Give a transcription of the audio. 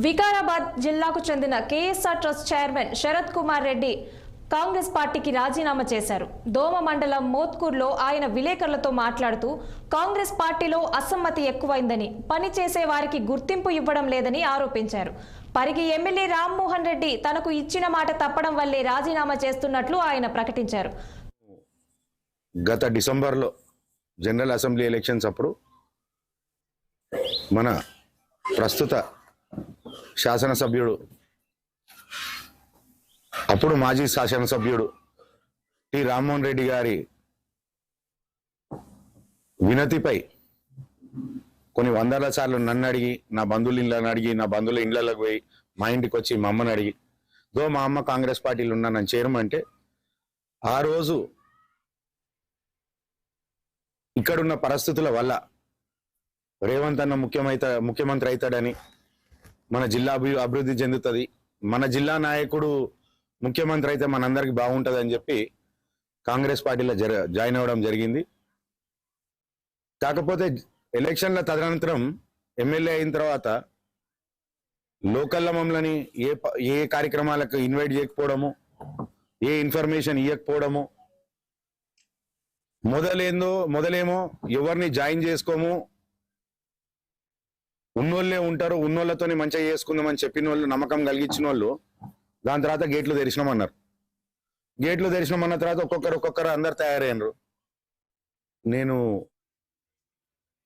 వికారాబాద్ జిల్లాకు చెందిన KSR trust chairman Sharath Kumar Reddy Congress పార్టీకి రాజీనామా చేశారు. దోమ మండలం మోత్కూర్లో ఆయన విలేకరులతో మాట్లాడుతూ కాంగ్రెస్ పార్టీలో అసమ్మతి ఎక్కువైందని, పనిచేసే వారికి గుర్తింపు ఇవ్వడం లేదని ఆరోపించారు. పరిగి ఎమ్మెల్యే రామ్మోహన్ రెడ్డి తనకు ఇచ్చిన మాట తప్పడం వల్లే రాజీనామా చేస్తున్నట్లు ఆయన ప్రకటించారు. గత డిసెంబర్లో జనరల్ అసెంబ్లీ ఎలక్షన్స్ అప్పుడు మన ప్రస్తుత శాసనసభ్యుడు, అప్పుడు మాజీ శాసనసభ్యుడు టి రామ్మోహన్ రెడ్డి గారి వినతిపై కొన్ని వందల సార్లు నన్ను అడిగి, నా బంధువుల ఇళ్ళని అడిగి, నా బంధువుల ఇళ్ళకి పోయి, మా ఇంటికి వచ్చి మా అమ్మని అడిగి, మా అమ్మ కాంగ్రెస్ పార్టీలో ఉన్నా నన్ను చేరమంటే ఆ రోజు ఇక్కడున్న పరిస్థితుల వల్ల రేవంత్ అన్న ముఖ్యమంత్రి అవుతాడని, మన జిల్లా అభివృద్ధి చెందుతుంది, మన జిల్లా నాయకుడు ముఖ్యమంత్రి అయితే మనందరికి బాగుంటుంది అని చెప్పి కాంగ్రెస్ పార్టీలో జాయిన్ అవ్వడం జరిగింది. కాకపోతే ఎలక్షన్ల తదనంతరం ఎమ్మెల్యే అయిన తర్వాత లోకల్ మమ్మల్ని ఏ కార్యక్రమాలకు ఇన్వైట్ చేయకపోవడము, ఏ ఇన్ఫర్మేషన్ ఇవ్వకపోవడము, మొదలేమో ఎవరిని జాయిన్ చేసుకోము, ఉన్నోళ్ళే ఉంటారు, ఉన్నోళ్ళతోనే మంచిగా చేసుకుందామని చెప్పిన వాళ్ళు, నమ్మకం కలిగించిన వాళ్ళు, దాని తర్వాత గేట్లు తెరిచినామన్నారు. గేట్లు తెరిచినామన్న తర్వాత ఒక్కొక్కరు అందరు తయారయ్యారు. నేను